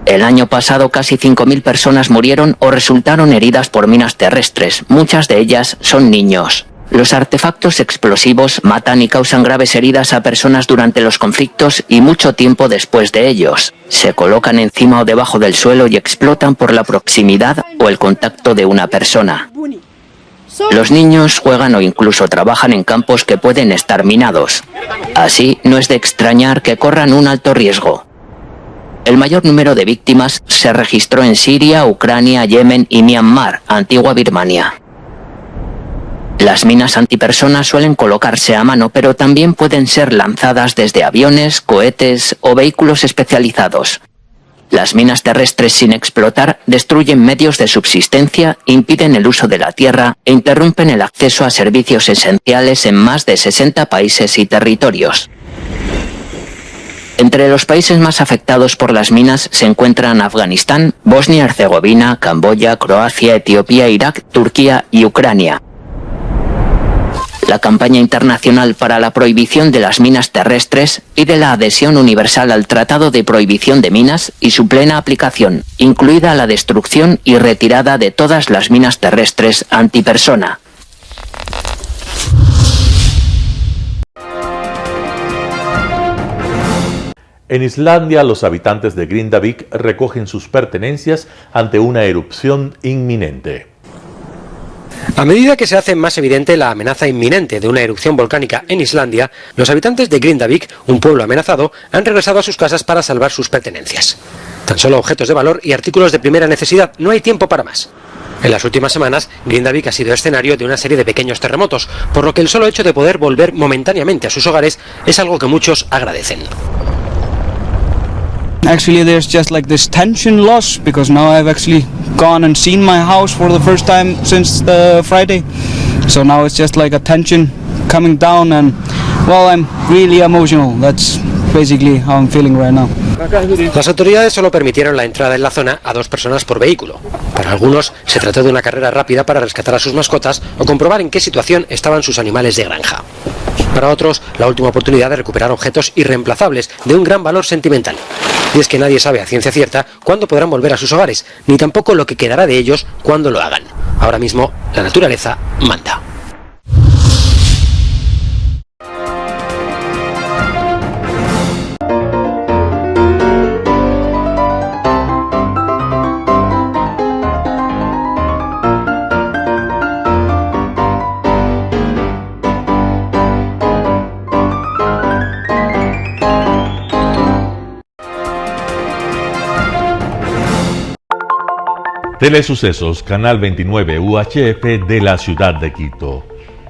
El año pasado casi 5.000 personas murieron o resultaron heridas por minas terrestres, muchas de ellas son niños. Los artefactos explosivos matan y causan graves heridas a personas durante los conflictos y mucho tiempo después de ellos. Se colocan encima o debajo del suelo y explotan por la proximidad o el contacto de una persona. Los niños juegan o incluso trabajan en campos que pueden estar minados. Así, no es de extrañar que corran un alto riesgo. El mayor número de víctimas se registró en Siria, Ucrania, Yemen y Myanmar, antigua Birmania. Las minas antipersonas suelen colocarse a mano, pero también pueden ser lanzadas desde aviones, cohetes o vehículos especializados. Las minas terrestres sin explotar destruyen medios de subsistencia, impiden el uso de la tierra e interrumpen el acceso a servicios esenciales en más de 60 países y territorios. Entre los países más afectados por las minas se encuentran Afganistán, Bosnia-Herzegovina, Camboya, Croacia, Etiopía, Irak, Turquía y Ucrania. La Campaña Internacional para la Prohibición de las Minas Terrestres pide la adhesión universal al Tratado de Prohibición de Minas y su plena aplicación, incluida la destrucción y retirada de todas las minas terrestres antipersona. En Islandia, los habitantes de Grindavik recogen sus pertenencias ante una erupción inminente. A medida que se hace más evidente la amenaza inminente de una erupción volcánica en Islandia, los habitantes de Grindavik, un pueblo amenazado, han regresado a sus casas para salvar sus pertenencias. Tan solo objetos de valor y artículos de primera necesidad, no hay tiempo para más. En las últimas semanas, Grindavik ha sido escenario de una serie de pequeños terremotos, por lo que el solo hecho de poder volver momentáneamente a sus hogares es algo que muchos agradecen. Actually, there's just like this tension loss because now I've actually gone and seen my house for the first time since Friday. So now it's just like a tension coming down and, well, I'm really emotional. That's basically how I'm feeling right now. Las autoridades solo permitieron la entrada en la zona a 2 personas por vehículo. Para algunos se trató de una carrera rápida para rescatar a sus mascotas o comprobar en qué situación estaban sus animales de granja. Para otros, la última oportunidad de recuperar objetos irreemplazables de un gran valor sentimental. Y es que nadie sabe a ciencia cierta cuándo podrán volver a sus hogares, ni tampoco lo que quedará de ellos cuando lo hagan. Ahora mismo, la naturaleza manda. Telesucesos, Canal 29 UHF de la ciudad de Quito.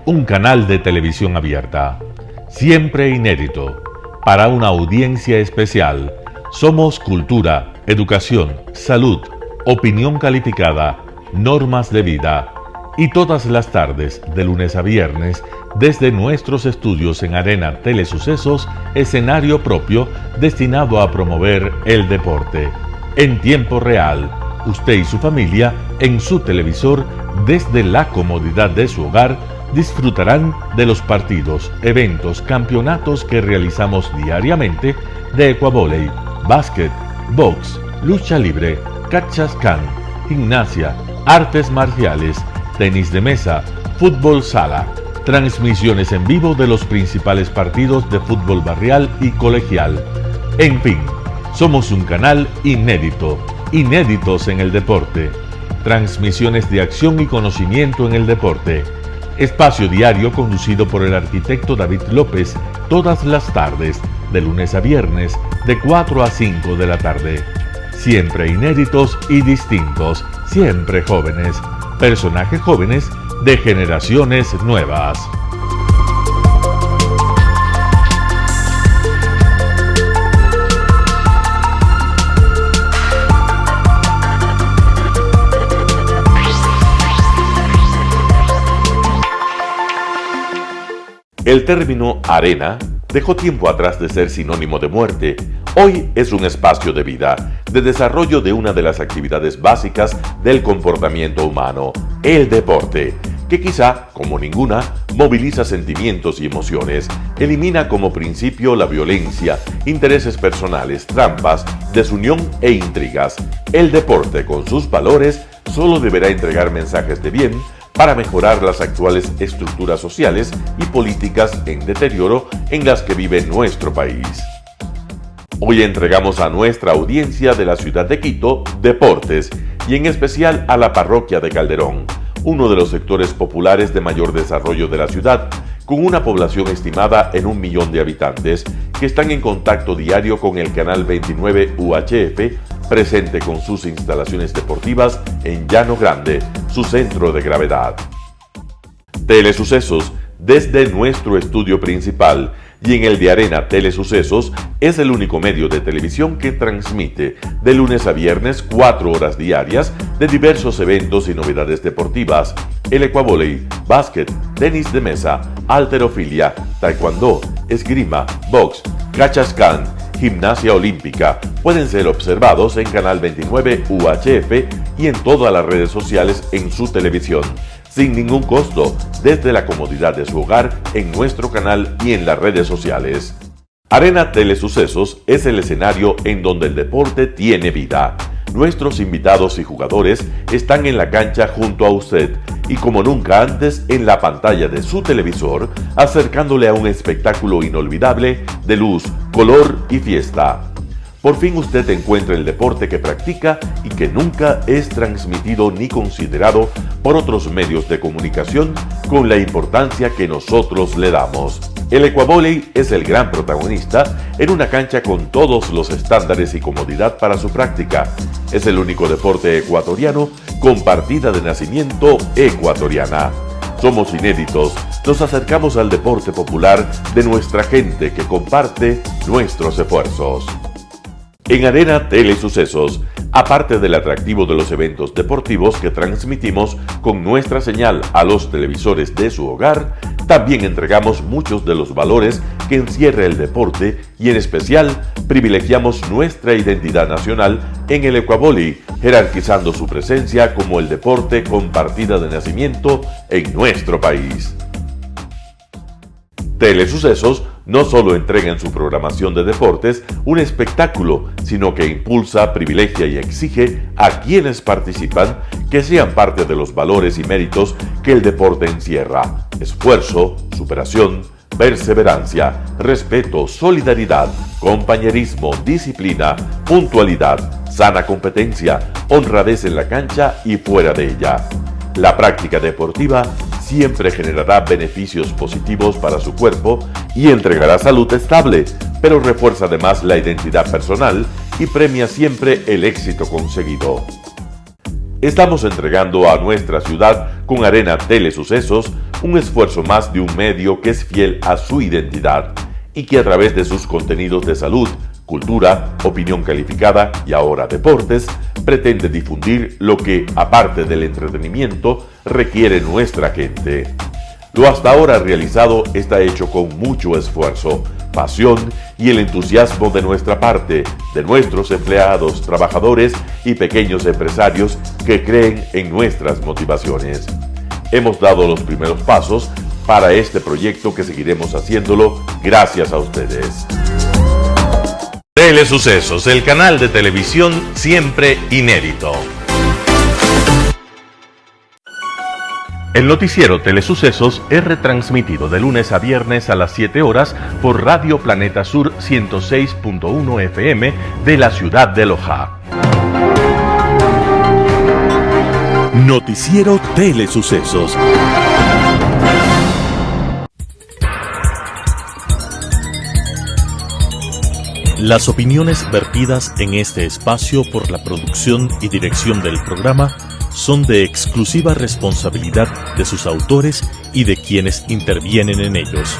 Un canal de televisión abierta, siempre inédito, para una audiencia especial. Somos cultura, educación, salud, opinión calificada, normas de vida. Y todas las tardes, de lunes a viernes, desde nuestros estudios en Arena Telesucesos, escenario propio destinado a promover el deporte. En tiempo real, usted y su familia, en su televisor, desde la comodidad de su hogar, disfrutarán de los partidos, eventos, campeonatos que realizamos diariamente de ecuavóley, básquet, box, lucha libre, cachascán, gimnasia, artes marciales, tenis de mesa, fútbol sala, transmisiones en vivo de los principales partidos de fútbol barrial y colegial. En fin, somos un canal inédito. Inéditos en el deporte, transmisiones de acción y conocimiento en el deporte, espacio diario conducido por el arquitecto David López todas las tardes, de lunes a viernes, de 4 a 5 de la tarde. Siempre inéditos y distintos, siempre jóvenes. Personajes jóvenes de generaciones nuevas. El término arena dejó tiempo atrás de ser sinónimo de muerte. Hoy es un espacio de vida, de desarrollo de una de las actividades básicas del comportamiento humano, el deporte, que quizá, como ninguna, moviliza sentimientos y emociones, elimina como principio la violencia, intereses personales, trampas, desunión e intrigas. El deporte, con sus valores, solo deberá entregar mensajes de bien para mejorar las actuales estructuras sociales y políticas en deterioro en las que vive nuestro país. Hoy entregamos a nuestra audiencia de la ciudad de Quito deportes y en especial a la parroquia de Calderón, uno de los sectores populares de mayor desarrollo de la ciudad, con una población estimada en 1 millón de habitantes que están en contacto diario con el canal 29 UHF, presente con sus instalaciones deportivas en Llano Grande, su centro de gravedad. Telesucesos, desde nuestro estudio principal y en el de Arena Telesucesos, es el único medio de televisión que transmite de lunes a viernes 4 horas diarias de diversos eventos y novedades deportivas: el ecuavóley, básquet, tenis de mesa, halterofilia, taekwondo, esgrima, box, cachascán, gimnasia olímpica. Pueden ser observados en Canal 29 UHF y en todas las redes sociales en su televisión, sin ningún costo, desde la comodidad de su hogar, en nuestro canal y en las redes sociales. Arena Telesucesos es el escenario en donde el deporte tiene vida. Nuestros invitados y jugadores están en la cancha junto a usted y como nunca antes en la pantalla de su televisor, acercándole a un espectáculo inolvidable de luz, color y fiesta. Por fin usted encuentra el deporte que practica y que nunca es transmitido ni considerado por otros medios de comunicación con la importancia que nosotros le damos. El ecuavóley es el gran protagonista en una cancha con todos los estándares y comodidad para su práctica. Es el único deporte ecuatoriano con partida de nacimiento ecuatoriana. Somos inéditos, nos acercamos al deporte popular de nuestra gente que comparte nuestros esfuerzos. En Arena Telesucesos, aparte del atractivo de los eventos deportivos que transmitimos con nuestra señal a los televisores de su hogar, también entregamos muchos de los valores que encierra el deporte y en especial privilegiamos nuestra identidad nacional en el ecuavóley, jerarquizando su presencia como el deporte con partida de nacimiento en nuestro país. Telesucesos no solo entrega en su programación de deportes un espectáculo, sino que impulsa, privilegia y exige a quienes participan que sean parte de los valores y méritos que el deporte encierra: esfuerzo, superación, perseverancia, respeto, solidaridad, compañerismo, disciplina, puntualidad, sana competencia, honradez en la cancha y fuera de ella. La práctica deportiva siempre generará beneficios positivos para su cuerpo y entregará salud estable, pero refuerza además la identidad personal y premia siempre el éxito conseguido. Estamos entregando a nuestra ciudad con Arena Telesucesos un esfuerzo más de un medio que es fiel a su identidad y que a través de sus contenidos de salud, cultura, opinión calificada y ahora deportes, pretende difundir lo que, aparte del entretenimiento, requiere nuestra gente. Lo hasta ahora realizado está hecho con mucho esfuerzo, pasión y el entusiasmo de nuestra parte, de nuestros empleados, trabajadores y pequeños empresarios que creen en nuestras motivaciones. Hemos dado los primeros pasos para este proyecto que seguiremos haciéndolo gracias a ustedes. Telesucesos, el canal de televisión siempre inédito. El noticiero Telesucesos es retransmitido de lunes a viernes a las 7 horas por Radio Planeta Sur 106.1 FM de la ciudad de Loja. Noticiero Telesucesos. Las opiniones vertidas en este espacio por la producción y dirección del programa son de exclusiva responsabilidad de sus autores y de quienes intervienen en ellos.